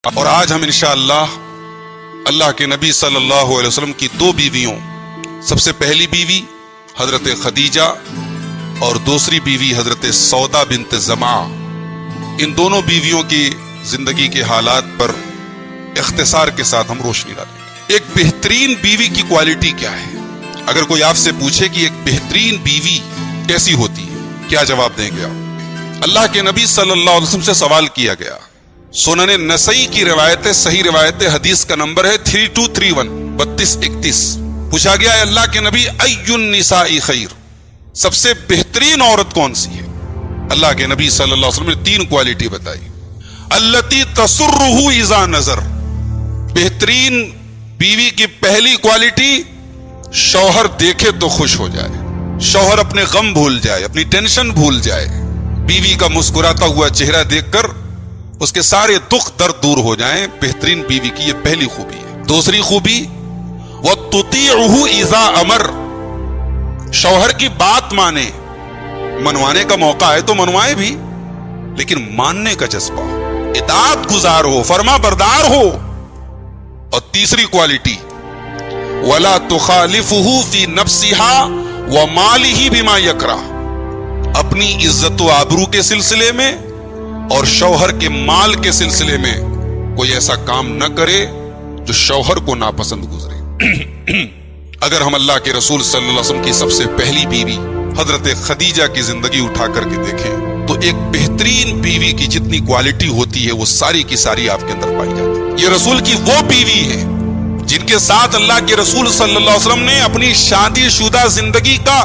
اور آج ہم انشاءاللہ اللہ کے نبی صلی اللہ علیہ وسلم کی دو بیویوں، سب سے پہلی بیوی حضرت خدیجہ اور دوسری بیوی حضرت سودا بنت زمعہ، ان دونوں بیویوں کی زندگی کے حالات پر اختصار کے ساتھ ہم روشنی ڈالیں گے۔ ایک بہترین بیوی کی کوالٹی کیا ہے؟ اگر کوئی آپ سے پوچھے کہ ایک بہترین بیوی کیسی ہوتی ہے، کیا جواب دیں گے آپ؟ اللہ کے نبی صلی اللہ علیہ وسلم سے سوال کیا گیا، سنن نسائی کی روایت ہے، صحیح روایت ہے، حدیث کا نمبر ہے 3231 3231۔ پوچھا گیا ہے اللہ کے نبی ای النساء خیر، سب سے بہترین عورت کون سی ہے؟ اللہ کے نبی صلی اللہ علیہ وسلم نے تین کوالٹی بتائی۔ التی تسرہ اذا نظر، بہترین بیوی کی پہلی کوالٹی، شوہر دیکھے تو خوش ہو جائے، شوہر اپنے غم بھول جائے، اپنی ٹینشن بھول جائے، بیوی کا مسکراتا ہوا چہرہ دیکھ کر اس کے سارے دکھ درد دور ہو جائیں۔ بہترین بیوی کی یہ پہلی خوبی ہے۔ دوسری خوبی وَتُطِيعُهُ اِذَا أَمَرَ، شوہر کی بات مانے، منوانے کا موقع ہے تو منوائے بھی، لیکن ماننے کا جذبہ ہو، اطاعت گزار ہو، فرما بردار ہو۔ اور تیسری کوالٹی وَلَا تُخَالِفُهُ فِي نَفْسِهَا وَمَالِهِ بِمَا يَكْرَهُ، اپنی عزت و آبرو کے سلسلے میں اور شوہر کے مال کے سلسلے میں کوئی ایسا کام نہ کرے جو شوہر کو ناپسند گزرے۔ اگر ہم اللہ کے رسول صلی اللہ علیہ وسلم کی سب سے پہلی بیوی حضرت خدیجہ کی زندگی اٹھا کر کے دیکھیں تو ایک بہترین بیوی کی جتنی کوالٹی ہوتی ہے وہ ساری کی ساری آپ کے اندر پائی جاتی ہے۔ یہ رسول کی وہ بیوی ہے جن کے ساتھ اللہ کے رسول صلی اللہ علیہ وسلم نے اپنی شادی شدہ زندگی کا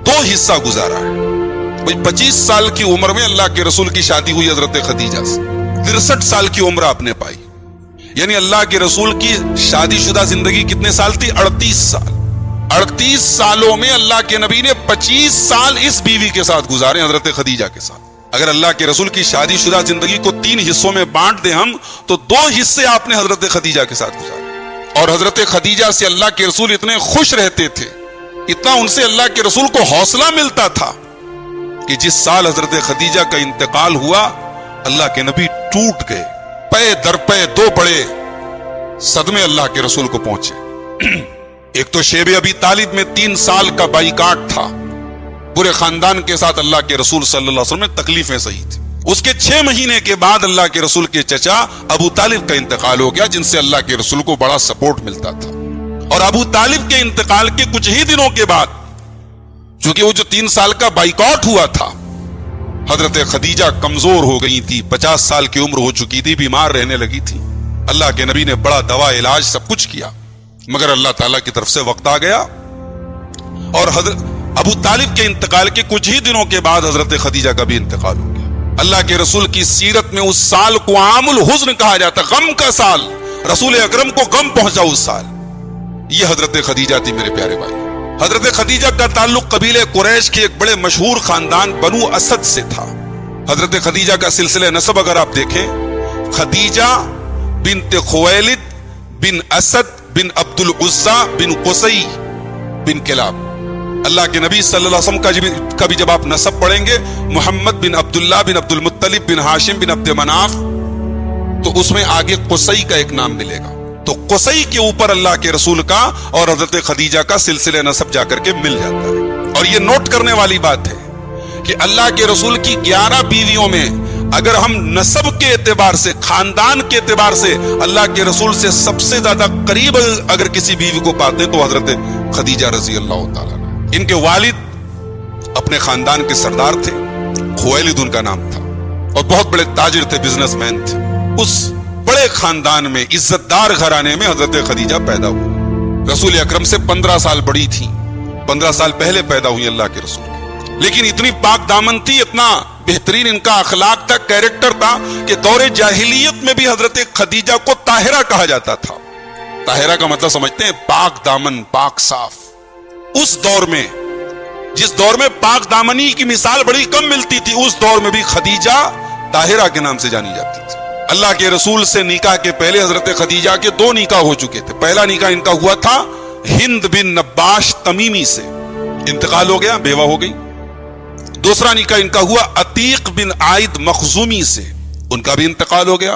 2 حصہ گزارا ہے۔ 25 سال کی عمر میں اللہ کے رسول کی شادی ہوئی حضرت خدیجہ سے، 63 سال کی عمر آپ نے پائی، یعنی اللہ کے رسول کی شادی شدہ زندگی کتنے سال تھی؟ 38 سال۔ 38 سالوں میں اللہ کے نبی نے 25 سال اس بیوی کے ساتھ گزارے، حضرت خدیجہ کے ساتھ۔ اگر اللہ کے رسول کی شادی شدہ زندگی کو 3 حصوں میں بانٹ دیں ہم تو 2 حصے آپ نے حضرت خدیجہ کے ساتھ گزارے۔ اور حضرت خدیجہ سے اللہ کے رسول اتنے خوش رہتے تھے، اتنا ان سے اللہ کے رسول کو حوصلہ ملتا تھا کہ جس سال حضرت خدیجہ کا انتقال ہوا اللہ کے نبی ٹوٹ گئے، پے در پے 2 بڑے صدمے اللہ کے رسول کو پہنچے۔ ایک تو شیب ابی طالب میں 3 سال کا بائیکاٹ تھا، پورے خاندان کے ساتھ اللہ کے رسول صلی اللہ علیہ وسلم میں تکلیفیں سہی تھی۔ اس کے 6 مہینے کے بعد اللہ کے رسول کے چچا ابو طالب کا انتقال ہو گیا، جن سے اللہ کے رسول کو بڑا سپورٹ ملتا تھا۔ اور ابو طالب کے انتقال کے کچھ ہی دنوں کے بعد، چونکہ وہ جو 3 سال کا بائیکاٹ ہوا تھا، حضرت خدیجہ کمزور ہو گئی تھی، 50 سال کی عمر ہو چکی تھی، بیمار رہنے لگی تھی۔ اللہ کے نبی نے بڑا دوا علاج سب کچھ کیا، مگر اللہ تعالیٰ کی طرف سے وقت آ گیا اور حضرت ابو طالب کے انتقال کے کچھ ہی دنوں کے بعد حضرت خدیجہ کا بھی انتقال ہو گیا۔ اللہ کے رسول کی سیرت میں اس سال کو عام الحزن کہا جاتا، غم کا سال، رسول اکرم کو غم پہنچا اس سال۔ یہ حضرت خدیجہ تھی میرے پیارے بھائی۔ حضرت خدیجہ کا تعلق قبیلہ قریش کے ایک بڑے مشہور خاندان بنو اسد سے تھا۔ حضرت خدیجہ کا سلسلہ نسب اگر آپ دیکھیں، خدیجہ بنت خویلد بن اسد بن عبد العزا بن قصی بن کلاب۔ اللہ کے نبی صلی اللہ علیہ وسلم کا بھی جب آپ نسب پڑھیں گے، محمد بن عبداللہ بن عبد المطلب بن ہاشم بن عبد مناف، تو اس میں آگے قصی کا ایک نام ملے گا، تو قصی کے اوپر اللہ کے رسول کا اور حضرت خدیجہ کا سلسلہ نسب جا کر کے مل جاتا ہے۔ اور یہ نوٹ کرنے والی بات ہے کہ اللہ کے رسول کی 11 بیویوں میں اگر ہم نسب کے اعتبار سے، خاندان کے اعتبار سے اللہ کے رسول سے سب سے زیادہ قریب اگر کسی بیوی کو پاتے تو حضرت خدیجہ رضی اللہ تعالیٰ۔ ان کے والد اپنے خاندان کے سردار تھے، خویلد ان کا نام تھا، اور بہت بڑے تاجر تھے، بزنس مین تھے۔ اس بڑے خاندان میں، عزت دار گھرانے میں حضرت خدیجہ پیدا ہوئی۔ رسول اکرم سے 15 سال بڑی تھی، 15 سال پہلے پیدا ہوئی اللہ کے رسول، لیکن اتنی پاک دامن تھی، اتنا بہترین ان کا اخلاق تھا، کیریکٹر تھا کہ دور جاہلیت میں بھی حضرت خدیجہ کو طاہرہ کہا جاتا تھا۔ طاہرہ کا مطلب سمجھتے ہیں؟ پاک دامن، پاک صاف۔ اس دور میں، جس دور میں پاک دامنی کی مثال بڑی کم ملتی تھی، اس دور میں بھی خدیجہ طاہرہ کے نام سے جانی جاتی تھی۔ اللہ کے رسول سے نکاح کے پہلے حضرت خدیجہ کے 2 نکاح ہو چکے تھے۔ پہلا نکاح ان کا ہوا تھا ہند بن نباش تمیمی سے، انتقال ہو گیا، بیوہ ہو گئی۔ دوسرا نکاح ان کا ہوا عتیق بن عائد مخزومی سے، ان کا بھی انتقال ہو گیا۔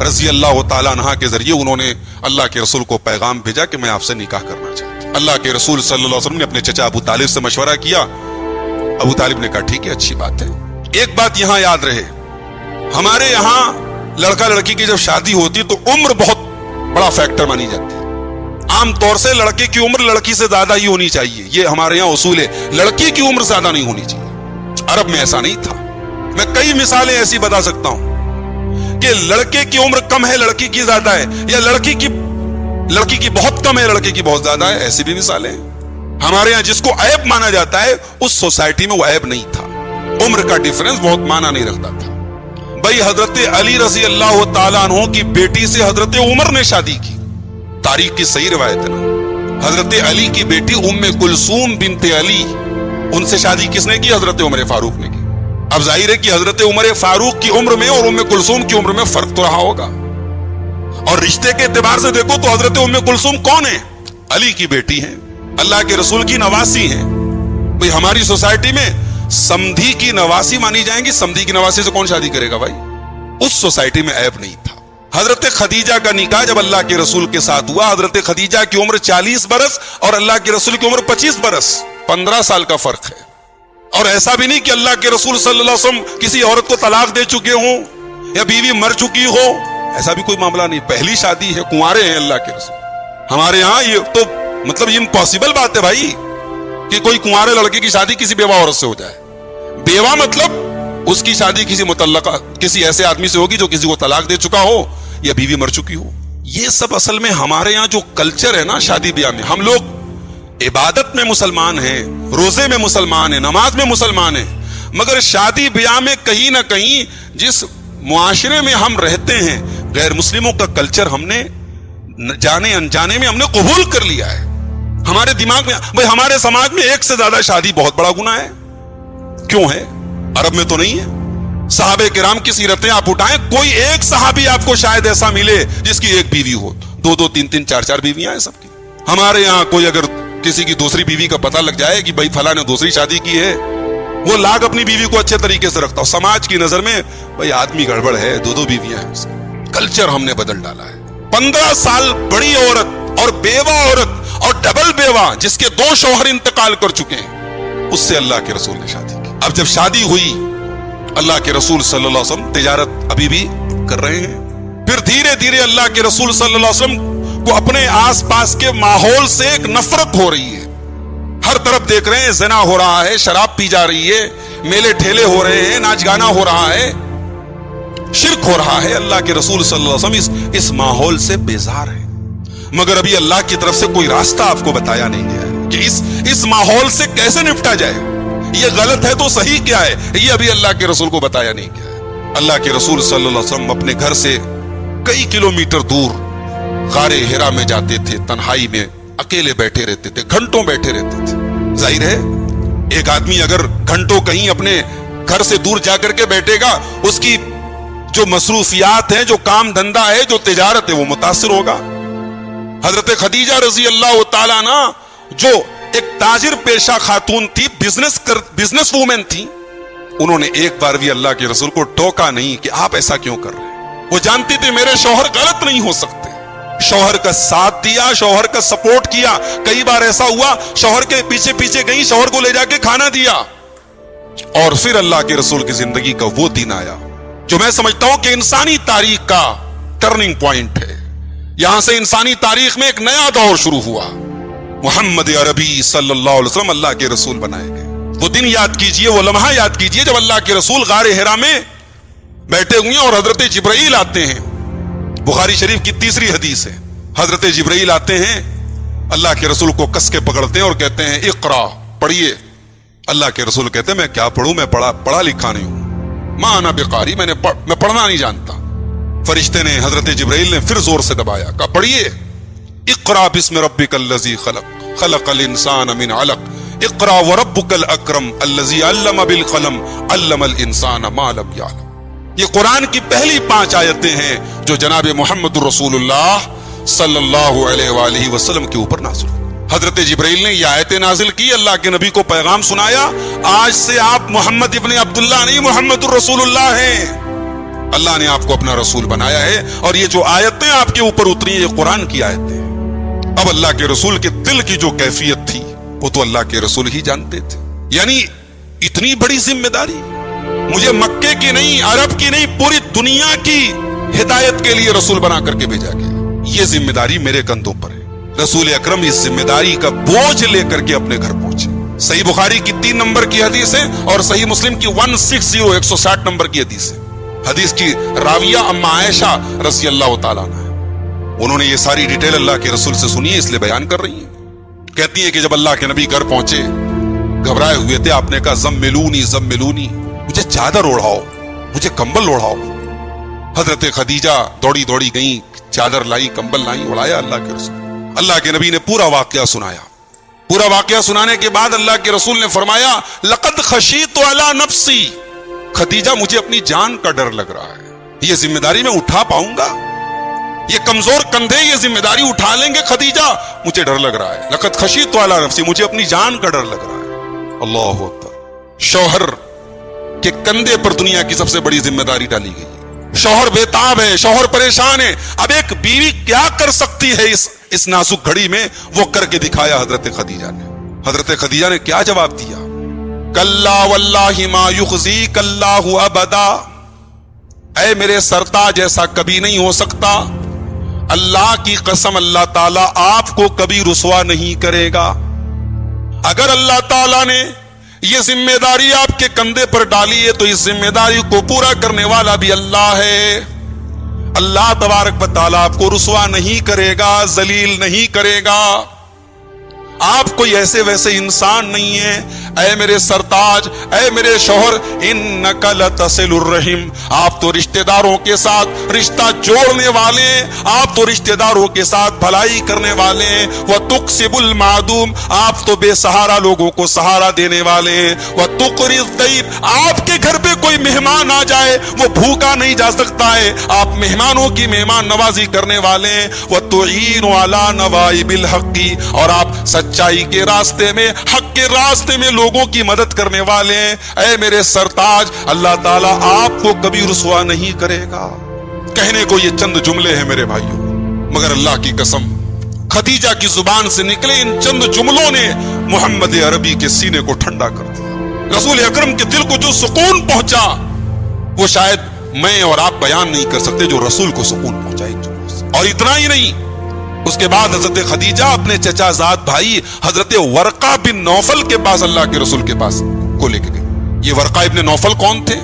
رضی اللہ تعالیٰ عنہ کے ذریعے انہوں نے اللہ کے رسول کو پیغام بھیجا کہ میں آپ سے نکاح کرنا چاہتی ہوں. اللہ کے رسول صلی اللہ علیہ وسلم نے اپنے چچا ابو طالب سے مشورہ کیا. ابو طالب نے کہا ٹھیک ہے، اچھی بات ہے. ایک بات یہاں یاد رہے، ہمارے یہاں لڑکا لڑکی کی جب شادی ہوتی تو عمر بہت بڑا فیکٹر مانی جاتی ہے. عام طور سے لڑکے کی عمر لڑکی سے زیادہ ہی ہونی چاہیے، یہ ہمارے یہاں اصول ہے. لڑکی کی عمر زیادہ نہیں ہونی چاہیے. عرب میں ایسا نہیں تھا. میں کئی مثالیں ایسی بتا سکتا ہوں کہ لڑکے کی عمر کم ہے لڑکی کی زیادہ ہے، یا لڑکی کی بہت کم ہے لڑکے کی بہت زیادہ ہے. ایسی بھی مثالیں ہیں. ہمارے یہاں جس کو عیب مانا جاتا ہے اس سوسائٹی میں وہ عیب نہیں تھا. عمر کا ڈیفرنس بہت مانا نہیں رکھتا تھا. بھائی حضرت علی رضی اللہ تعالیٰ عنہ کی بیٹی سے حضرت عمر نے شادی کی. تاریخ کی صحیح روایت ہے نا. حضرت علی کی بیٹی ام کلثوم بنت علی، ان سے شادی کس نے کی؟ حضرت عمر فاروق نے کی. اب ظاہر ہے کہ حضرت عمر فاروق کی عمر میں اور ام کلثوم کی عمر میں فرق تو رہا ہوگا. اور رشتے کے اعتبار سے دیکھو تو حضرت ام کلثوم کون ہے؟ علی کی بیٹی ہیں، اللہ کے رسول کی نواسی ہیں. بھئی ہماری سوسائٹی میں سمدھی کی نواسی مانی جائیں گی. سمدھی کی نواسی سے کون شادی کرے گا بھائی؟ اس سوسائٹی میں عیب نہیں تھا. حضرت خدیجہ کا نکاح جب اللہ کے رسول کے ساتھ ہوا، حضرت خدیجہ کی عمر 40 برس اور اللہ کے رسول کی عمر 25 برس، 15 سال کا فرق ہے. اور ایسا بھی نہیں کہ اللہ کے رسول صلی اللہ علیہ وسلم کسی عورت کو طلاق دے چکے ہوں یا بیوی مر چکی ہو، ایسا بھی کوئی معاملہ نہیں. پہلی شادی ہے، کنوارے ہیں اللہ کے رسول. ہمارے ہاں یہ تو مطلب امپاسبل بات ہے بھائی کہ کوئی کنوارے لڑکے کی شادی کسی بیوہ عورت سے ہو جائے. بیوہ مطلب اس کی شادی کسی متعلقہ کسی ایسے آدمی سے ہوگی جو کسی کو طلاق دے چکا ہو یا بیوی مر چکی ہو. یہ سب اصل میں ہمارے یہاں جو کلچر ہے نا شادی بیاہ میں، ہم لوگ عبادت میں مسلمان ہیں، روزے میں مسلمان ہیں، نماز میں مسلمان ہیں، مگر شادی بیاہ میں کہیں نہ کہیں جس معاشرے میں ہم رہتے ہیں غیر مسلموں کا کلچر ہم نے جانے انجانے میں ہم نے قبول کر لیا ہے. ہمارے دماغ میں بھئی ہمارے سماج میں ایک سے زیادہ شادی بہت بڑا گناہ ہے. کیوں ہے؟ عرب میں تو نہیں ہے. صحابہ کرام کی سیرتیں آپ اٹھائیں، کوئی ایک صحابی آپ کو شاید ایسا ملے جس کی ایک بیوی ہو. 2 3 4 4 بیویاں ہیں سب کی. ہمارے یہاں کوئی اگر کسی کی دوسری بیوی کا پتہ لگ جائے کہ بھائی فلاں نے دوسری شادی کی ہے، وہ لاگ اپنی بیوی کو اچھے طریقے سے رکھتا ہو. سماج کی نظر میں بھائی آدمی گڑبڑ ہے، 2 بیویاں ہیں اس کی. کلچر ہم نے بدل ڈالا ہے. 15 سال بڑی عورت اور بیوہ عورت اور ڈبل بیوہ جس کے 2 شوہر انتقال کر چکے ہیں، اس سے اللہ کے رسول نے شادی کی. اب جب شادی ہوئی، اللہ کے رسول صلی اللہ علیہ وسلم تجارت ابھی بھی کر رہے ہیں. پھر دھیرے دھیرے اللہ کے رسول صلی اللہ علیہ وسلم کو اپنے آس پاس کے ماحول سے ایک نفرت ہو رہی ہے. ہر طرف دیکھ رہے ہیں زنا ہو رہا ہے، شراب پی جا رہی ہے، میلے ٹھیلے ہو رہے ہیں، ناچ گانا ہو رہا ہے، شرک ہو رہا ہے. اللہ کے رسول صلی اللہ علیہ وسلم اس ماحول سے بیزار ہے. مگر ابھی اللہ کی طرف سے کوئی راستہ آپ کو بتایا نہیں گیا ہے کہ اس ماحول سے کیسے نپٹا جائے. یہ غلط ہے تو صحیح کیا ہے، یہ ابھی اللہ کے رسول کو بتایا نہیں گیا ہے. اللہ کے رسول صلی اللہ علیہ وسلم اپنے گھر سے کئی کلومیٹر دور غار ہرا میں جاتے تھے. تنہائی میں اکیلے بیٹھے رہتے تھے، گھنٹوں بیٹھے رہتے تھے. ظاہر ہے ایک آدمی اگر گھنٹوں کہیں اپنے گھر سے دور جا کر کے بیٹھے گا، اس کی جو مصروفیات ہیں، جو کام دھندا ہے، جو تجارت ہے، وہ متاثر ہوگا. حضرت خدیجہ رضی اللہ تعالیٰ عنہ جو ایک تاجر پیشہ خاتون تھی، بزنس وومن تھی، انہوں نے ایک بار بھی اللہ کے رسول کو ٹوکا نہیں کہ آپ ایسا کیوں کر رہے ہیں. وہ جانتی تھی میرے شوہر غلط نہیں ہو سکتے. شوہر کا ساتھ دیا، شوہر کا سپورٹ کیا. کئی بار ایسا ہوا شوہر کے پیچھے پیچھے گئی، شوہر کو لے جا کے کھانا دیا. اور پھر اللہ کے رسول کی زندگی کا وہ دن آیا جو میں سمجھتا ہوں کہ انسانی تاریخ کا ٹرننگ پوائنٹ ہے. یہاں سے انسانی تاریخ میں ایک نیا دور شروع ہوا. محمد عربی صلی اللہ علیہ وسلم اللہ کے رسول بنائے گئے. وہ دن یاد کیجئے، وہ لمحہ یاد کیجئے جب اللہ کے رسول غار ہرا میں بیٹھے ہوئے اور حضرت جبرائیل آتے ہیں. بخاری شریف کی 3ری حدیث ہے. حضرت جبرائیل آتے ہیں، اللہ کے رسول کو کس کے پکڑتے ہیں اور کہتے ہیں اقرا، پڑھیے. اللہ کے رسول کہتے ہیں میں کیا پڑھوں، میں پڑھا لکھا نہیں ہوں. ما انا بقاری، میں پڑھنا نہیں جانتا. فرشتے نے حضرت جبرائیل نے پھر زور سے دبایا، کہا پڑھیے اقرا بسم ربک الذی خلق خلق الانسان من علق اقرا وربک الاکرم الذی علم بالقلم علم الانسان ما لم یعلم. یہ قرآن کی پہلی 5 آیتیں ہیں جو جناب محمد رسول اللہ صلی اللہ علیہ وآلہ وسلم کے اوپر نازل ہوئی. حضرت جبرائیل نے یہ آیتیں نازل کی، اللہ کے نبی کو پیغام سنایا، آج سے آپ محمد ابن عبداللہ نہیں محمد الرسول اللہ ہیں. اللہ نے آپ کو اپنا رسول بنایا ہے، اور یہ جو آیتیں آپ کے اوپر اتری ہیں یہ قرآن کی آیتیں ہیں۔ اب اللہ کے رسول کے دل کی جو کیفیت تھی وہ تو اللہ کے رسول ہی جانتے تھے، یعنی اتنی بڑی ذمہ داری، مجھے مکے کی نہیں، عرب کی نہیں، پوری دنیا کی ہدایت کے لیے رسول بنا کر کے بھیجا گیا، یہ ذمہ داری میرے کندھوں پر ہے۔ رسول اکرم اس ذمہ داری کا بوجھ لے کر کے اپنے گھر پہنچے۔ صحیح بخاری کی 3 نمبر کی حدیث ہے اور صحیح مسلم کی 160 نمبر کی حدیث ہے۔ حدیث کی راویہ اما عائشہ رضی اللہ تعالیٰ عنہ ہے، انہوں نے یہ ساری ڈیٹیل اللہ کے رسول سے سنی ہے، اس لیے بیان کر رہی ہیں۔ کہتی ہے کہ جب اللہ کے نبی گھر پہنچے، گھبرائے ہوئے تھے، آپ نے کہا زملونی زملونی، مجھے چادر اوڑھاؤ، مجھے کمبل اوڑھاؤ۔ حضرت خدیجہ دوڑی دوڑی گئیں، چادر لائی، کمبل لائی، اڑایا اللہ کے رسول۔ اللہ کے نبی نے پورا واقعہ سنایا۔ پورا واقعہ سنانے کے بعد اللہ کے رسول نے فرمایا لقد خشیت علی نفسی، خدیجہ مجھے اپنی جان کا ڈر لگ رہا ہے، یہ ذمہ داری میں اٹھا پاؤں گا؟ یہ کمزور کندھے یہ ذمہ داری اٹھا لیں گے خدیجہ؟ مجھے ڈر لگ رہا ہے۔ لقد خشیت علی نفسی، مجھے اپنی جان کا ڈر لگ رہا ہے۔ اللہ اکبر، شوہر کے کندھے پر دنیا کی سب سے بڑی ذمہ داری ڈالی گئی ہے۔ شوہر بےتاب ہے، شوہر پریشان ہے، اب ایک بیوی کیا کر سکتی ہے اس نازک گھڑی میں؟ وہ کر کے دکھایا حضرت خدیجہ نے۔ حضرت خدیجہ نے کیا جواب دیا؟ کلا واللہ ما یخزیک اللہ ابدا، اے میرے سرتاج ایسا کبھی نہیں ہو سکتا، اللہ کی قسم اللہ تعالیٰ آپ کو کبھی رسوا نہیں کرے گا۔ اگر اللہ تعالیٰ نے یہ ذمہ داری آپ کے کندھے پر ڈالی ہے تو اس ذمہ داری کو پورا کرنے والا بھی اللہ ہے۔ اللہ تبارک و تعالیٰ آپ کو رسوا نہیں کرے گا، ذلیل نہیں کرے گا۔ آپ کوئی ایسے ویسے انسان نہیں ہے۔ اے میرے سرتاج، اے میرے شوہر، انک لتصل الرحم، آپ تو رشتہ داروں کے ساتھ رشتہ جوڑنے والے، آپ تو رشتہ داروں کے ساتھ بھلائی کرنے والے، وتکسب المعدوم، آپ تو بے سہارا لوگوں کو سہارا دینے والے، وتقری الضیف، آپ کے گھر پہ کوئی مہمان آ جائے وہ بھوکا نہیں جا سکتا ہے، آپ مہمانوں کی مہمان نوازی کرنے والے، وتعین علی نوائب الحق، اور آپ سچائی کے راستے میں، حق کے راستے میں لوگوں کی مدد کرنے والے ہیں۔ اے میرے سرتاج، اللہ تعالیٰ آپ کو کبھی رسوا نہیں کرے گا۔ کہنے کو یہ چند جملے ہیں میرے بھائیوں، مگر اللہ کی قسم خدیجہ کی زبان سے نکلے ان چند جملوں نے محمد عربی کے سینے کو ٹھنڈا کر دیا۔ رسول اکرم کے دل کو جو سکون پہنچا وہ شاید میں اور آپ بیان نہیں کر سکتے، جو رسول کو سکون پہنچا ان جملوں سے۔ اور اتنا ہی نہیں، اس کے بعد حضرت خدیجہ اپنے چچا زاد بھائی حضرت ورقہ بن نوفل کے پاس، اللہ کے رسول کے پاس کو لے کے گئے۔ یہ ورقہ ابن نوفل کون تھے؟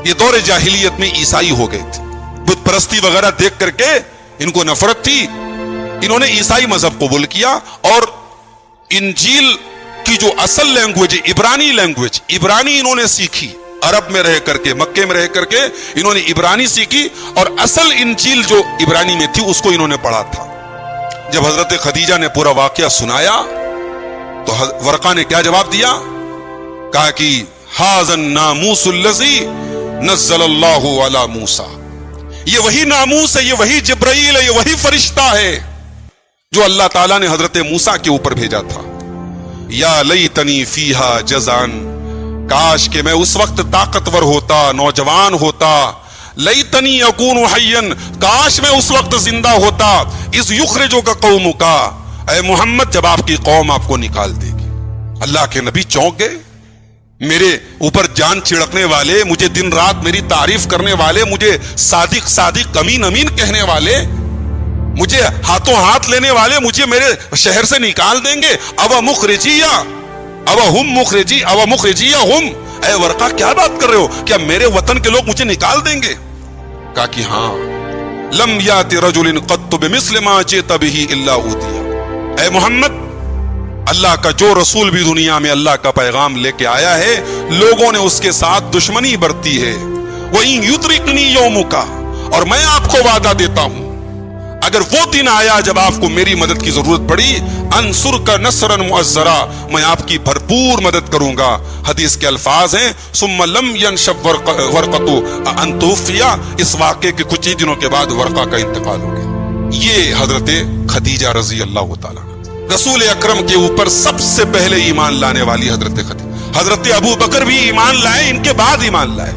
یہ دور جاہلیت میں عیسائی ہو گئے تھے، بت پرستی وغیرہ دیکھ کر کے ان کو نفرت تھی، انہوں نے عیسائی مذہب قبول کیا، اور انجیل کی جو اصل لینگویج عبرانی لینگویج، عبرانی انہوں نے سیکھی، عرب میں رہ کر کے، مکے میں رہ کر کے انہوں نے عبرانی سیکھی، اور اصل انجیل جو عبرانی میں تھی اس کو انہوں نے پڑھا تھا۔ جب حضرت خدیجہ نے پورا واقعہ سنایا تو ورقہ نے کیا جواب دیا؟ کہا کہ ھذا الناموس الذی نزل اللہ علی موسیٰ، یہ وہی ناموس ہے، یہ وہی جبرائیل ہے، یہ وہی فرشتہ ہے جو اللہ تعالیٰ نے حضرت موسیٰ کے اوپر بھیجا تھا۔ یا لیتنی فیہا جزعا، کاش کہ میں اس وقت طاقتور ہوتا، نوجوان ہوتا، لیتنی اکون حیا، کاش میں اس وقت زندہ ہوتا، اس یخرجک قومک، اے محمد جب آپ کی قوم آپ کو نکال دے گی۔ اللہ کے نبی چونک گئے، میرے اوپر جان چھڑکنے والے، مجھے دن رات میری تعریف کرنے والے، مجھے صادق صادق امین امین کہنے والے، مجھے ہاتھوں ہاتھ لینے والے مجھے میرے شہر سے نکال دیں گے؟ او مخرجیہ او ہم مخرجی او مخرجیہ ہم، اے ورقہ کیا بات کر رہے ہو؟ کیا میرے وطن کے لوگ مجھے نکال دیں گے؟ کہا کہ ہاں، لم یات رجل قط بمثل ما جئت به الا اوتیہ، اے محمد اللہ کا جو رسول بھی دنیا میں اللہ کا پیغام لے کے آیا ہے لوگوں نے اس کے ساتھ دشمنی برتی ہے۔ وَإِن يُدْرِكْنِي يَوْمُكَ، اور میں آپ کو وعدہ دیتا ہوں اگر وہ دن آیا جب آپ کو میری مدد کی ضرورت پڑی، انصرک نصرا مؤزرا، میں آپ کی بھرپور مدد کروں گا۔ حدیث کے الفاظ ہیں ثم لم ينشب ورقۃ ان توفی، اس واقعے کے کچھ ہی دنوں کے بعد ورقہ کا انتقال ہو گیا۔ یہ حضرت خدیجہ رضی اللہ تعالیٰ رسول اکرم کے اوپر سب سے پہلے ایمان لانے والی حضرت خدیجہ۔ حضرت ابو بکر بھی ایمان لائے، ان کے بعد ایمان لائے۔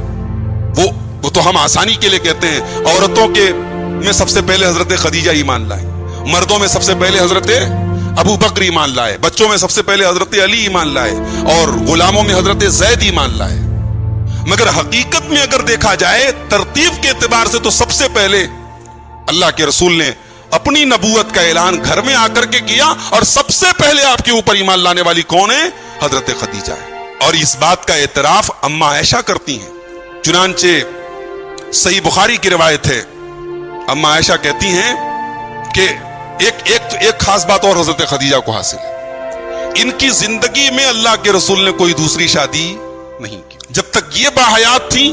وہ وہ تو ہم آسانی کے لیے کہتے ہیں. عورتوں کے میں سب سے پہلے حضرت خدیجہ ایمان لائے, مردوں میں سب سے پہلے حضرت ابو بکر ایمان لائے, بچوں میں سب سے پہلے حضرت علی ایمان لائے, اور غلاموں میں حضرت زید ایمان لائے. مگر حقیقت میں اگر دیکھا جائے ترتیب کے اعتبار سے تو سب سے پہلے اللہ کے رسول نے اپنی نبوت کا اعلان گھر میں آ کر کے کیا, اور سب سے پہلے آپ کے اوپر ایمان لانے والی کون ہے؟ حضرت خدیجہ ہے. اور اس بات کا اعتراف اما عائشہ کرتی ہیں. چنانچہ صحیح بخاری کی روایت ہے, اما عائشہ کہتی ہیں کہ ایک خاص بات اور حضرت خدیجہ کو حاصل ہے, ان کی زندگی میں اللہ کے رسول نے کوئی دوسری شادی نہیں کی. جب تک یہ باحیات تھی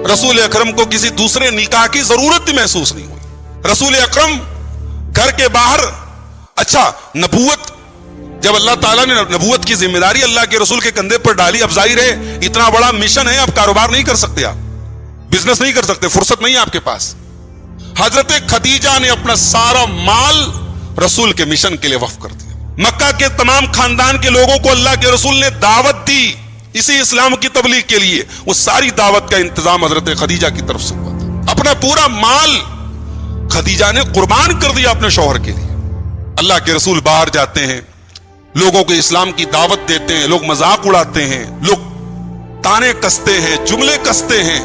رسول اکرم کو کسی دوسرے نکاح کی ضرورت بھی محسوس نہیں ہوئی. رسول اکرم گھر کے باہر, اچھا نبوت جب اللہ تعالیٰ نے نبوت کی ذمہ داری اللہ کے رسول کے کندھے پر ڈالی, اب ظاہر ہے اتنا بڑا مشن ہے, اب کاروبار نہیں کر سکتے, آپ بزنس نہیں کر سکتے, فرصت نہیں ہے آپ کے پاس. حضرت خدیجہ نے اپنا سارا مال رسول کے مشن کے لیے وقف کر دیا. مکہ کے تمام خاندان کے لوگوں کو اللہ کے رسول نے دعوت دی اسی اسلام کی تبلیغ کے لیے. وہ ساری دعوت کا انتظام حضرت خدیجہ کی طرف سے ہوا تھا. اپنا پورا مال خدیجہ نے قربان کر دیا اپنے شوہر کے لیے. اللہ کے رسول باہر جاتے ہیں, لوگوں کو اسلام کی دعوت دیتے ہیں, لوگ مذاق اڑاتے ہیں, لوگ تانے کستے ہیں, جملے کستے ہیں.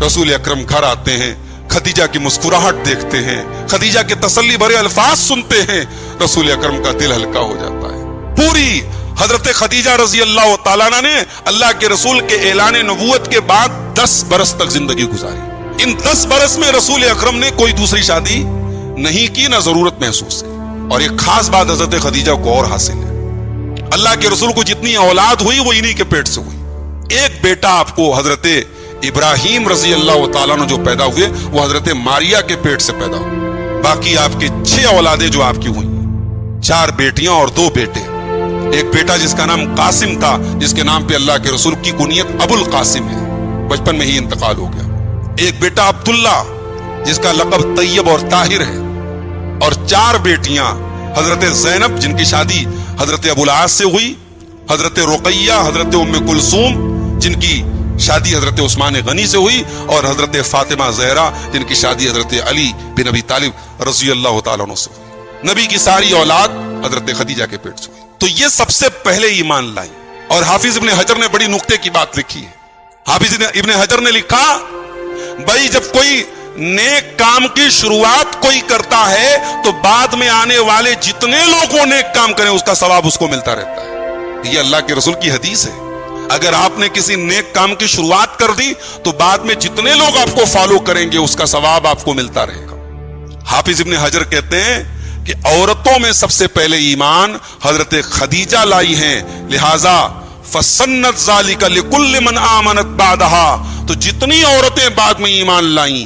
رسول اکرم گھر آتے ہیں, خدیجہ کی مسکراہٹ دیکھتے ہیں, خدیجہ کے تسلی بھرے الفاظ سنتے ہیں, رسول اکرم کا دل ہلکا ہو جاتا ہے. پوری حضرت خدیجہ رضی اللہ تعالیٰ عنہ نے اللہ کے رسول کے اعلان نبوت کے بعد 10 برس تک زندگی گزاری. ان 10 برس میں رسول اکرم نے کوئی دوسری شادی نہیں کی, نہ ضرورت محسوس کی. اور ایک خاص بات حضرت خدیجہ کو اور حاصل ہے, اللہ کے رسول کو جتنی اولاد ہوئی وہ انہی کے پیٹ سے ہوئی. ایک بیٹا آپ کو حضرت ابراہیم رضی اللہ تعالیٰ عنہ جو پیدا ہوئے وہ حضرت ماریہ کے پیٹ سے پیدا ہوئے. باقی آپ کے 6 اولادیں جو آپ کی ہوئی, 4 بیٹیاں اور 2 بیٹے. ایک بیٹا جس کا نام قاسم تھا, جس کے نام پہ اللہ کے رسول کی کنیت ابو القاسم ہے, بچپن میں ہی انتقال ہو گیا. ایک بیٹا عبداللہ جس کا لقب طیب اور طاہر ہے, اور 4 بیٹیاں حضرت زینب جن کی شادی حضرت ابو العاص سے ہوئی, حضرت رقیہ, حضرت ام کلثوم جن کی شادی حضرت عثمان غنی سے ہوئی, اور حضرت فاطمہ زہرا جن کی شادی حضرت علی بن ابی طالب رضی اللہ تعالیٰ عنہ سے ہوئی. نبی کی ساری اولاد حضرت خدیجہ کے پیٹ سے ہوئی. تو یہ سب سے پہلے ایمان لائی. اور حافظ ابن حجر نے بڑی نکتے کی بات لکھی ہے. حافظ ابن حجر نے لکھا, بھائی جب کوئی نیک کام کی شروعات کوئی کرتا ہے تو بعد میں آنے والے جتنے لوگوں نیک کام کریں اس کا ثواب اس کو ملتا رہتا ہے. یہ اللہ کے رسول کی حدیث ہے. اگر آپ نے کسی نیک کام کی شروعات کر دی تو بعد میں جتنے لوگ آپ کو فالو کریں گے اس کا ثواب آپ کو ملتا رہے گا. حافظ ابن حجر کہتے ہیں کہ عورتوں میں سب سے پہلے ایمان حضرت خدیجہ لائی ہیں, لہذا فسنت ذالک لکل من آمنت بعدہا, تو جتنی عورتیں بعد میں ایمان لائیں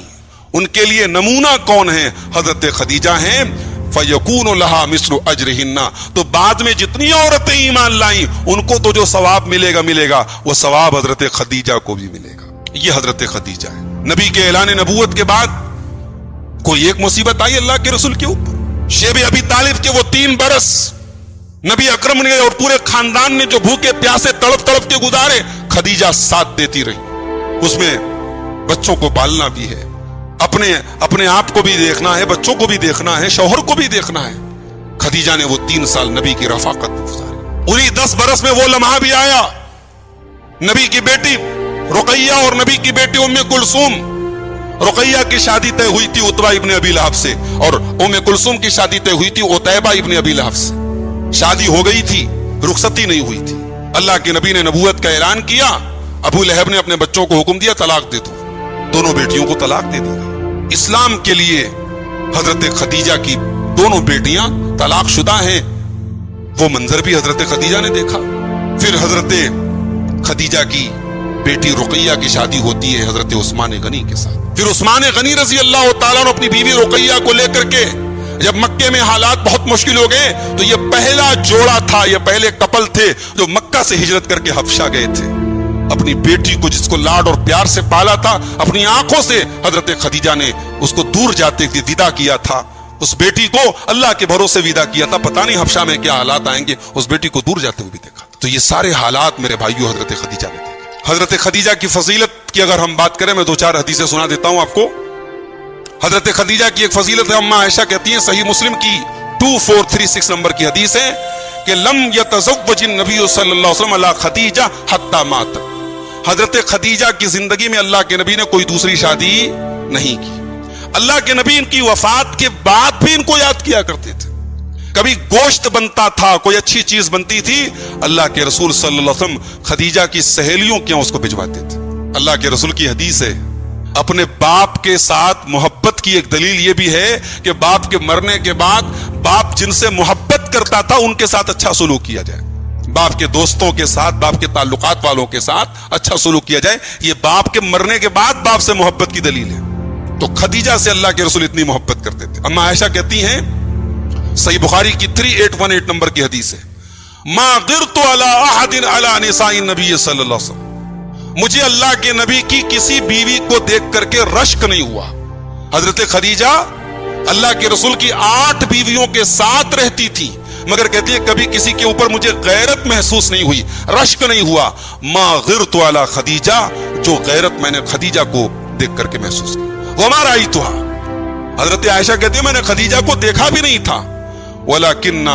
ان کے لیے نمونہ کون ہے؟ حضرت خدیجہ ہیں. فَيَكُونُ لَهَا مِثْلُ أَجْرِهِنَّ, تو بعد میں جتنی عورتیں ایمان لائیں ان کو تو جو ثواب ملے گا وہ ثواب حضرت خدیجہ کو بھی ملے گا. یہ حضرت خدیجہ ہے. نبی کے اعلان نبوت کے بعد کوئی ایک مصیبت آئی اللہ کے رسول کے اوپر. شیب ابی طالب کے وہ 3 برس نبی اکرم نے اور پورے خاندان نے جو بھوکے پیاسے تڑپ تڑپ کے گزارے, خدیجہ ساتھ دیتی رہی. اس میں بچوں کو پالنا بھی ہے, اپنے آپ کو بھی دیکھنا ہے, بچوں کو بھی دیکھنا ہے, شوہر کو بھی دیکھنا ہے. خدیجہ نے وہ 3 سال نبی کی رفاقت میں گزارے. انہی 10 برس میں وہ لمحہ بھی آیا, نبی کی بیٹی رقیہ اور نبی کی بیٹی ام کلثوم. رقیہ کی شادی طے ہوئی تھی عتبہ ابن ابی لہب سے, اور ام کلثوم کی شادی طے ہوئی تھی عتیبہ ابن ابی لہب سے. شادی ہو گئی تھی, رخصتی نہیں ہوئی تھی. اللہ کے نبی نے نبوت کا اعلان کیا, ابو لہب نے اپنے بچوں کو حکم دیا طلاق دے دو. دونوں بیٹیوں کو طلاق دے دی. اسلام کے لیے حضرت خدیجہ کی دونوں بیٹیاں طلاق شدہ ہیں, وہ منظر بھی حضرت خدیجہ نے دیکھا. پھر حضرت خدیجہ کی بیٹی رقیہ کی شادی ہوتی ہے حضرت عثمان غنی کے ساتھ. پھر عثمان غنی رضی اللہ تعالیٰ عنہ اپنی بیوی رقیہ کو لے کر کے جب مکے میں حالات بہت مشکل ہو گئے تو یہ پہلا جوڑا تھا, یہ پہلے کپل تھے جو مکہ سے ہجرت کر کے حبشہ گئے تھے. اپنی بیٹی کو جس کو لاڈ اور پیار سے پالا تھا, اپنی آنکھوں سے حضرت خدیجہ نے اس کو دور جاتے ہوئے ودا کیا تھا. اس بیٹی کو اللہ کے بھروسے ودا کیا تھا, پتہ نہیں حبشہ میں کیا حالات آئیں گے, اس بیٹی کو دور جاتے ہوئے بھی دیکھا. تو یہ سارے حالات میرے بھائیوں حضرت خدیجہ نے دیکھے. حضرت خدیجہ کی فضیلت کی اگر ہم بات کریں، میں 2-4 حدیثیں سنا دیتا ہوں آپ کو. حضرت خدیجہ کی ایک فضیلت ہے، اماں عائشہ کہتی ہیں، صحیح مسلم کی 2436 نمبر کی حدیث ہے کہ لم یتزوج النبی صلی اللہ علیہ وسلم علی خدیجہ حتی مات. حضرت خدیجہ کی زندگی میں اللہ کے نبی نے کوئی دوسری شادی نہیں کی. اللہ کے نبی ان کی وفات کے بعد بھی ان کو یاد کیا کرتے تھے. کبھی گوشت بنتا تھا، کوئی اچھی چیز بنتی تھی، اللہ کے رسول صلی اللہ علیہ وسلم خدیجہ کی سہیلیوں کے اس کو بھجواتے تھے. اللہ کے رسول کی حدیث ہے، اپنے باپ کے ساتھ محبت کی ایک دلیل یہ بھی ہے کہ باپ کے مرنے کے بعد باپ جن سے محبت کرتا تھا ان کے ساتھ اچھا سلوک کیا جائے. باپ کے دوستوں کے ساتھ، باپ کے تعلقات والوں کے ساتھ اچھا سلوک کیا جائے. یہ باپ کے مرنے کے بعد باپ سے محبت کی دلیل ہے. تو خدیجہ سے اللہ کے رسول اتنی محبت کرتے تھے. اماں عائشہ کہتی ہیں، صحیح بخاری کی 3818 نمبر کی حدیث ہے، ما غرت علی احد علی نساء النبی صلی اللہ علیہ وسلم، مجھے اللہ کے نبی کی کسی بیوی کو دیکھ کر کے رشک نہیں ہوا. حضرت خدیجہ اللہ کے رسول کی 8 بیویوں کے ساتھ رہتی تھی، مگر کہتی ہے کبھی کسی کے اوپر مجھے غیرت محسوس نہیں ہوئی، رشک نہیں ہوا. ما غرت علی خدیجہ، جو غیرت میں نے خدیجہ کو دیکھ کر کے محسوس کی. وما رأیتها، حضرت عائشہ کہتی ہے میں نے خدیجہ کو دیکھا بھی نہیں تھا. ولکن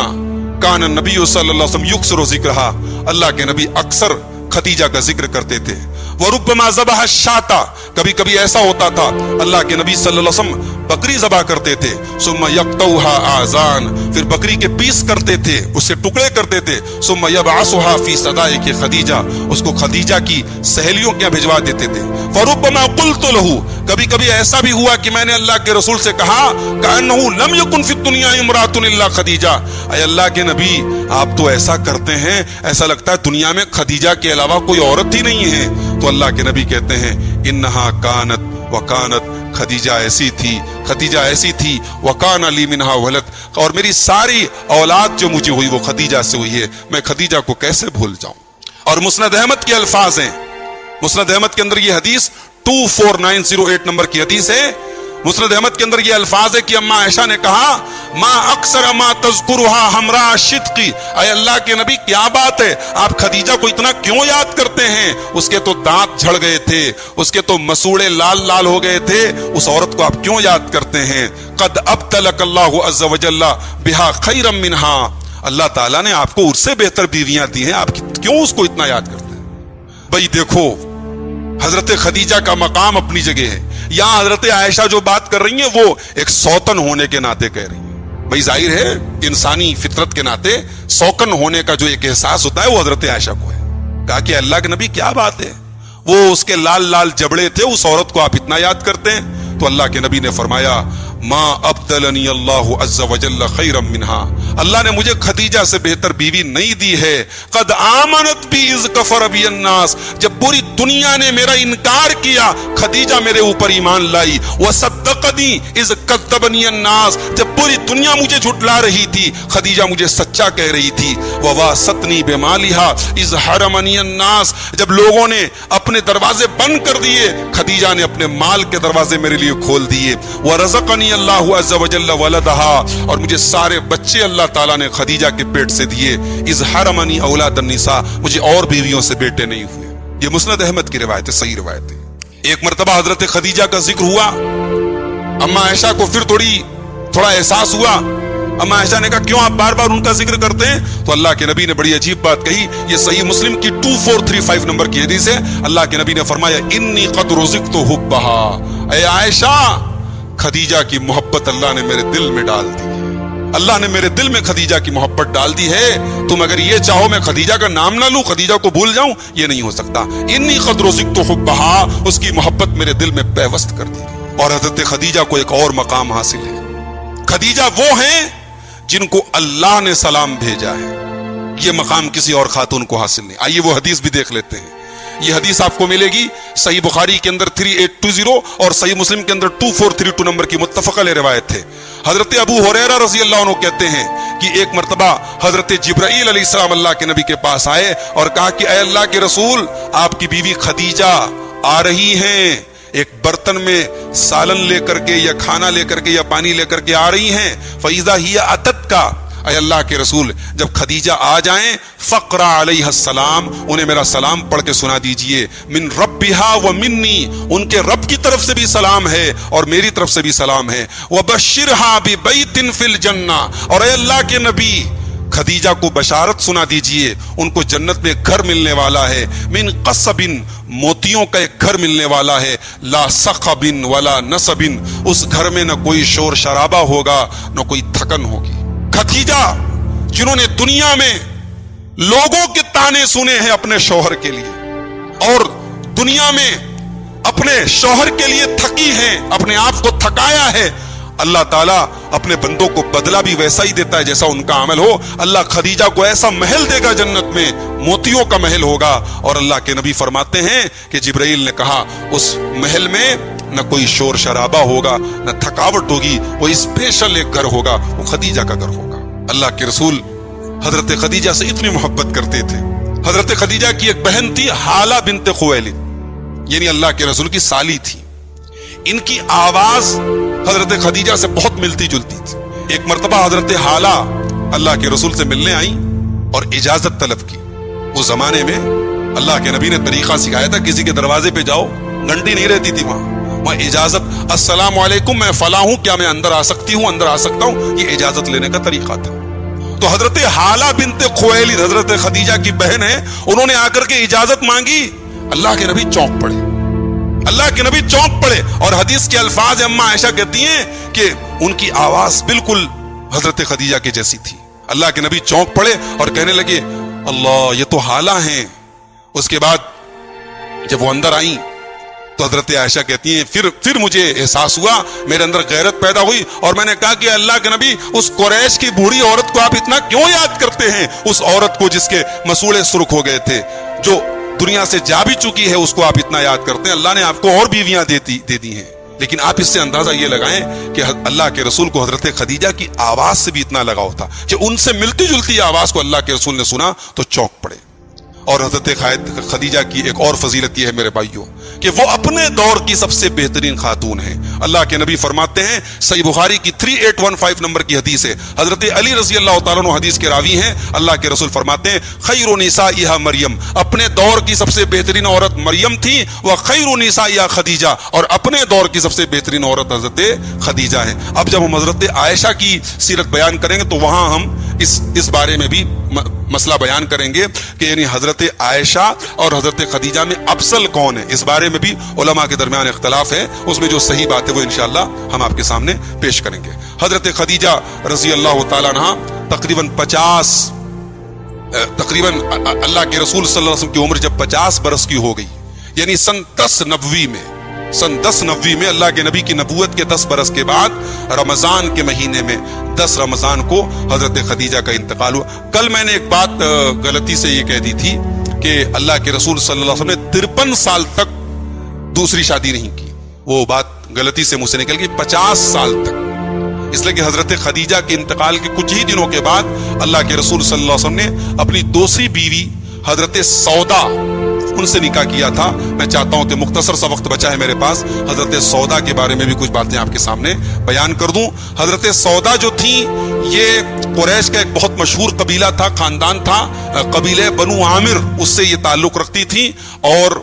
کان النبی صلی اللہ علیہ وسلم یکثر ذکرہا، اللہ کے نبی اکثر خدیجہ کا ذکر کرتے تھے. وربما ذبح الشاۃ، کبھی کبھی ایسا ہوتا تھا اللہ کے نبی صلی اللہ علیہ وسلم بکری ذبح کرتے تھے. ثم یقطعها اذان، پھر بکری کے پیس کرتے تھے، اسے ٹکڑے کرتے تھے. ثم یبعثها فی صدائق خدیجہ، اس کو خدیجہ کی سہیلیوں کے بھجوا دیتے تھے. فربما قلت له، کبھی کبھی ایسا بھی ہوا کہ میں نے اللہ کے رسول سے کہا کأنه لم يكن في الدنيا امرأة الا خدیجہ، اے اللہ کے نبی آپ تو ایسا کرتے ہیں ایسا لگتا ہے دنیا میں خدیجہ کے علاوہ کوئی عورت ہی نہیں ہے. تو اللہ کے نبی کہتے ہیں انہا کانت وکانت، خدیجہ ایسی تھی، خدیجہ ایسی تھی. وکان لی منہا ولد، اور میری ساری اولاد جو مجھے ہوئی وہ خدیجہ سے ہوئی ہے، میں خدیجہ کو کیسے بھول جاؤں. اور مسند احمد کے الفاظ ہیں، مسند احمد کے اندر یہ حدیث 24908 نمبر کی حدیث ہے. مسند احمد کے اندر یہ الفاظ ہے کہ اماں عائشہ نے کہا ما اکثر ما تذکرها حمراء شدقی، اے اللہ کے نبی کیا بات ہے آپ خدیجہ کو اتنا کیوں یاد کرتے ہیں؟ اس کے تو دانت جھڑ گئے تھے، اس کے تو مسوڑے لال لال ہو گئے تھے، اس عورت کو آپ کیوں یاد کرتے ہیں؟ قد ابتلک اللہ عز وجل بہا خیرا منہا، اللہ تعالیٰ نے آپ کو اس سے بہتر بیویاں دی ہیں، آپ کیوں اس کو اتنا یاد کرتے ہیں؟ بھائی دیکھو حضرت خدیجہ کا مقام اپنی جگہ ہے. یہاں حضرت عائشہ جو بات کر رہی ہیں وہ ایک سوتن ہونے کے ناطے کہہ رہی ہیں. بھائی ظاہر ہے انسانی فطرت کے ناطے سوکن ہونے کا جو ایک احساس ہوتا ہے وہ حضرت عائشہ کو ہے. کہا کہ اللہ کے نبی کیا بات ہے، وہ اس کے لال لال جبڑے تھے، اس عورت کو آپ اتنا یاد کرتے ہیں؟ تو اللہ کے نبی نے فرمایا ما ابدلنی اللہ عز وجل خیرا منہا، اللہ نے مجھے خدیجہ سے بہتر بیوی نہیں دی ہے. قد آمنت بی اذ کفر بی الناس، جب پوری دنیا نے میرا انکار کیا خدیجہ میرے اوپر ایمان لائی. وصدقنی اذ کذبنی الناس، جب پوری دنیا مجھے جھٹلا رہی تھی خدیجہ مجھے سچا کہہ رہی تھی. وواستنی بمالہا اذ حرمنی الناس، جب لوگوں نے اپنے دروازے بند کر دیے خدیجہ نے اپنے مال کے دروازے میرے لیے کھول دیے. ورزقنی اللہ عز وجل ولدہا، اور مجھے سارے بچے اللہ تعالیٰ نے خدیجہ کے پیٹ سے دیے. اذ حرمنی اولاد النساء، مجھے اور بیویوں سے بیٹے نہیں ہوئے. یہ مسند احمد کی روایت ہے، صحیح روایت ہے. ایک مرتبہ حضرت خدیجہ کا ذکر ہوا، اماں عائشہ کو پھر تھوڑا احساس ہوا. اماں عائشہ نے کہا کیوں آپ بار بار ان کا ذکر کرتے ہیں؟ تو اللہ کے نبی نے بڑی عجیب بات کہی. یہ صحیح مسلم کی 2435 نمبر کی حدیث ہے. اللہ کے نبی نے فرمایا انی قد رزقت حبہا، اے عائشہ خدیجہ کی محبت اللہ نے میرے دل میں ڈال دی ہے، اللہ نے میرے دل میں خدیجہ کی محبت ڈال دی ہے. تم اگر یہ چاہو میں خدیجہ کا نام نہ لوں، خدیجہ کو بھول جاؤں، یہ نہیں ہو سکتا. انی قد رزقت حبہا، اس کی محبت میرے دل میں پیوست کر دی. اور حضرت خدیجہ کو ایک اور مقام حاصل ہے. خدیجہ وہ ہیں جن کو اللہ نے سلام بھیجا ہے، یہ مقام کسی اور خاتون کو حاصل نہیں. آئیے وہ حدیث بھی دیکھ لیتے ہیں. یہ حدیث آپ کو ملے گی صحیح بخاری کے اندر 3820 اور صحیح مسلم کے اندر 2432 نمبر کی متفق علیہ روایت ہے. حضرت ابو ہریرہ رضی اللہ عنہ کہتے ہیں کہ ایک مرتبہ حضرت جبرائیل علیہ السلام اللہ کے نبی کے پاس آئے اور کہا کہ اے اللہ کے رسول آپ کی بیوی خدیجہ آ رہی ہیں، ایک برتن میں سالن لے کر کے یا کھانا لے کر کے یا پانی لے کر کے آ رہی ہیں. فَإِذَا هِيَ أَتَتْكَ، اے اللہ کے رسول جب خدیجہ آ جائیں فقرا علیہ السلام انہیں میرا سلام پڑھ کے سنا دیجئے، من ربھا و منی ان کے رب کی طرف سے بھی سلام ہے اور میری طرف سے بھی سلام ہے، وبشرھا ببیت فی الجنہ اور اے اللہ کے نبی خدیجہ کو بشارت سنا دیجئے ان کو جنت میں ایک گھر ملنے والا ہے، من قصب موتیوں کا ایک گھر ملنے والا ہے، لا صخب ولا نصب اس گھر میں نہ کوئی شور شرابہ ہوگا نہ کوئی تھکن ہوگی۔ خدیجہ جنہوں نے دنیا میں لوگوں کے طعنے سنے ہیں اپنے شوہر کے لیے اور دنیا میں اپنے شوہر کے لیے تھکی ہیں، اپنے آپ کو تھکایا ہے، اللہ تعالیٰ اپنے بندوں کو بدلہ بھی ویسا ہی دیتا ہے جیسا ان کا عمل ہو۔ اللہ خدیجہ کو ایسا محل دے گا جنت میں، موتیوں کا محل ہوگا، اور اللہ کے نبی فرماتے ہیں کہ جبرائیل نے کہا اس محل میں نہ کوئی شور شرابہ ہوگا نہ تھکاوٹ ہوگی، وہ اسپیشل ایک گھر ہوگا، وہ خدیجہ کا گھر ہوگا۔ اللہ کے رسول حضرت خدیجہ سے اتنی محبت کرتے تھے۔ حضرت خدیجہ کی ایک بہن تھی حالہ بنت خویلد، یعنی اللہ کے رسول کی سالی تھی۔ ان کی آواز حضرت خدیجہ سے بہت ملتی جلتی تھی۔ ایک مرتبہ حضرت حالہ اللہ کے رسول سے ملنے آئیں اور اجازت طلب کی۔ اس زمانے میں اللہ کے نبی نے طریقہ سکھایا تھا، کسی کے دروازے پہ جاؤ، گھنٹی نہیں رہتی تھی وہاں اجازت، السلام علیکم میں فلاں ہوں، کیا میں اندر آ سکتی ہوں، اندر آ سکتا ہوں، یہ اجازت لینے کا طریقہ تھا۔ تو حضرت حالہ بنت خویلد حضرت خدیجہ کی بہن ہے، انہوں نے آ کر کے اجازت مانگی، اللہ کے نبی چونک پڑے، اللہ کے نبی چونک پڑے، اور حدیث کے الفاظ اما عائشہ کہتی ہیں کہ ان کی آواز بالکل حضرت خدیجہ کی جیسی تھی۔ اللہ کے نبی چونک پڑے اور کہنے لگے اللہ یہ تو حالہ ہیں۔ اس کے بعد جب وہ اندر آئیں تو حضرت عائشہ کہتی ہیں پھر مجھے احساس ہوا، میرے اندر غیرت پیدا ہوئی اور میں نے کہا کہ اللہ کے نبی اس قریش کی بوڑھی عورت کو آپ اتنا کیوں یاد کرتے ہیں؟ اس عورت کو جس کے مسوڑے سرخ ہو گئے تھے، جو دنیا سے جا بھی چکی ہے، اس کو آپ اتنا یاد کرتے ہیں؟ اللہ نے آپ کو اور بیویاں دے دی ہیں، لیکن آپ اس سے اندازہ یہ لگائیں کہ اللہ کے رسول کو حضرت خدیجہ کی آواز سے بھی اتنا لگاؤ تھا کہ ان سے ملتی جلتی آواز کو اللہ کے رسول نے سنا تو چونک پڑے۔ اور حضرت خدیجہ کی ایک اور فضیلت یہ ہے میرے بھائیوں کہ وہ اپنے دور کی سب سے بہترین خاتون ہیں۔ اللہ کے نبی فرماتے ہیں، صحیح بخاری کی 3815 نمبر کی حدیث ہے، حضرت علی رضی اللہ تعالیٰ عنہ حدیث کے راوی ہیں، اللہ کے رسول فرماتے ہیں خیر نسائها مریم، اپنے دور کی سب سے بہترین عورت مریم تھی، وہ خیر نسائها خدیجہ، اور اپنے دور کی سب سے بہترین عورت حضرت خدیجہ ہے۔ اب جب ہم حضرت عائشہ کی سیرت بیان کریں گے تو وہاں ہم اس بارے میں بھی مسئلہ بیان کریں گے کہ یعنی حضرت عائشہ اور حضرت خدیجہ میں افضل کون ہے، اس بارے میں بھی علماء کے درمیان اختلاف ہے، اس میں جو صحیح بات ہے وہ انشاءاللہ ہم آپ کے سامنے پیش کریں گے۔ حضرت خدیجہ رضی اللہ تعالیٰ عنہ تقریباً اللہ کے رسول صلی اللہ علیہ وسلم کی عمر جب 50 برس کی ہو گئی، یعنی سن 10 نوی میں اللہ کے نبی کی نبوت کے 10 برس کے بعد رمضان کے مہینے میں 10 رمضان کو حضرت خدیجہ کا انتقال ہوا۔ کل میں نے ایک بات غلطی سے یہ کہہ دی تھی کہ اللہ کے رسول صلی اللہ علیہ وسلم نے 53 سال تک دوسری شادی نہیں کی، وہ بات غلطی سے مجھ سے نکل گئی، 50 سال تک، اس لیے کہ حضرت خدیجہ کے انتقال کے کچھ ہی دنوں کے بعد اللہ کے رسول صلی اللہ علیہ وسلم نے اپنی دوسری بیوی حضرت سودا ان سے نکاح کیا تھا۔ میں چاہتا ہوں کہ مختصر سا وقت بچا ہے میرے پاس، حضرت سودا کے بارے میں بھی کچھ باتیں آپ کے سامنے بیان کر دوں۔ حضرت سودا جو تھی یہ قریش کا ایک بہت مشہور قبیلہ تھا، خاندان تھا، قبیلہ بنو عامر، اس سے یہ تعلق رکھتی تھی، اور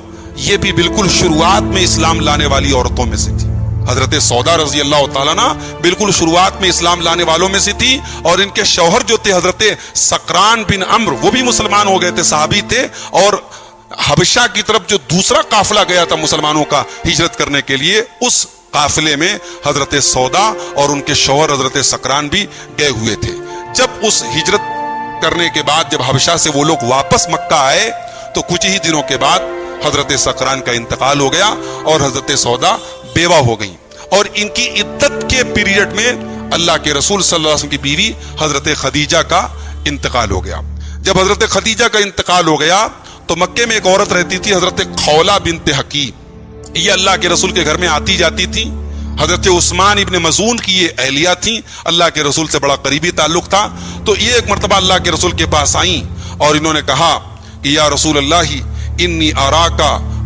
یہ بھی بالکل شروعات میں اسلام لانے والی عورتوں میں سے تھی۔ حضرت سودا رضی اللہ تعالیٰ عنہ بالکل شروعات میں اسلام لانے والوں میں سے تھی، اور ان کے شوہر جو تھے حضرت سقران بن عمرو، وہ بھی مسلمان ہو گئے تھے، صحابی تھے، اور حبشہ کی طرف جو دوسرا قافلہ گیا تھا مسلمانوں کا ہجرت کرنے کے لیے، اس قافلے میں حضرت سودا اور ان کے شوہر حضرت سقران بھی گئے ہوئے تھے۔ جب اس ہجرت کرنے کے بعد جب حبشہ سے وہ لوگ واپس مکہ آئے تو کچھ ہی دنوں کے بعد حضرت سقران کا انتقال ہو گیا اور حضرت سودا بیوہ ہو گئی، اور ان کی عدت کے پیریڈ میں اللہ کے رسول صلی اللہ علیہ وسلم کی بیوی حضرت خدیجہ کا انتقال ہو گیا۔ جب حضرت خدیجہ کا انتقال ہو گیا تو مکے میں ایک عورت رہتی تھی حضرت خولہ بنت حکیم، یہ اللہ کے رسول کے گھر میں آتی جاتی تھی۔ حضرت عثمان ابن مظعون کی یہ اہلیہ تھیں، اللہ کے رسول سے بڑا قریبی تعلق تھا۔ تو یہ ایک مرتبہ اللہ کے رسول کے پاس آئیں اور انہوں نے کہا کہ یا رسول اللہ انی اراکا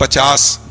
50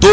2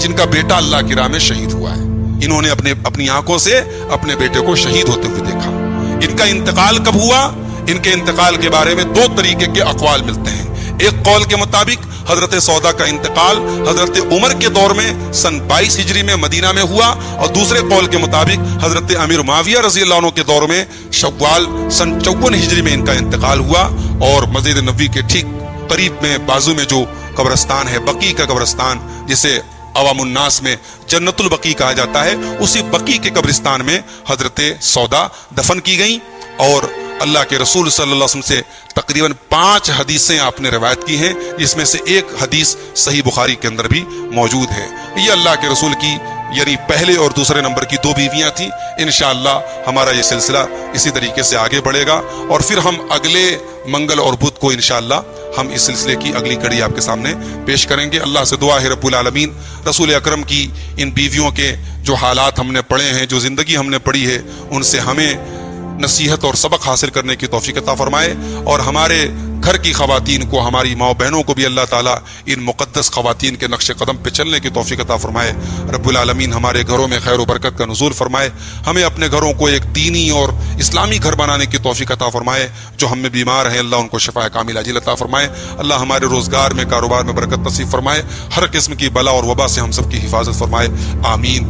جن کا بیٹا اللہ کی راہ میں شہید ہوا ہے. انہوں نے اپنی آنکھوں سے اپنے بیٹے کو شہید ہوتے ہوئے دیکھا. ان کا انتقال کب ہوا؟ ان کے انتقال کے بارے میں دو طریقے کے اقوال ملتے ہیں. ایک قول کے مطابق حضرت سودا کا انتقال حضرت عمر کے دور میں سن 22 ہجری میں مدینہ میں ہوا، اور دوسرے قول کے مطابق حضرت امیر معاویہ رضی اللہ عنہ کے دور میں شوال سن 54 ہجری میں ان کا انتقال ہوا. اور مسجد نبوی کے ٹھیک قریب میں بازو میں جو قبرستان ہے، بقیع کا قبرستان، جسے عوام الناس میں جنت البقیع کہا جاتا ہے، اسی بقیع کے قبرستان میں حضرت سودا دفن کی گئیں. اور اللہ کے رسول صلی اللہ علیہ وسلم سے تقریباً 5 حدیثیں آپ نے روایت کی ہیں، جس میں سے ایک حدیث صحیح بخاری کے اندر بھی موجود ہے. یہ اللہ کے رسول کی یعنی پہلے اور دوسرے نمبر کی 2 بیویاں تھیں. انشاءاللہ ہمارا یہ سلسلہ اسی طریقے سے آگے بڑھے گا، اور پھر ہم اگلے منگل اور بدھ کو انشاءاللہ ہم اس سلسلے کی اگلی کڑی آپ کے سامنے پیش کریں گے. اللہ سے دعا ہے رب العالمین رسول اکرم کی ان بیویوں کے جو حالات ہم نے پڑھے ہیں، جو زندگی ہم نے پڑھی ہے، ان سے ہمیں نصیحت اور سبق حاصل کرنے کی توفیق عطا فرمائے، اور ہمارے گھر کی خواتین کو، ہماری ماں بہنوں کو بھی اللہ تعالیٰ ان مقدس خواتین کے نقش قدم پہ چلنے کی توفیق عطا فرمائے. رب العالمین ہمارے گھروں میں خیر و برکت کا نزول فرمائے. ہمیں اپنے گھروں کو ایک دینی اور اسلامی گھر بنانے کی توفیق عطا فرمائے. جو ہم میں بیمار ہیں اللہ ان کو شفا کاملہ عاجل عطا فرمائے. اللہ ہمارے روزگار میں، کاروبار میں برکت نصیب فرمائے. ہر قسم کی بلا اور وبا سے ہم سب کی حفاظت فرمائے. آمین.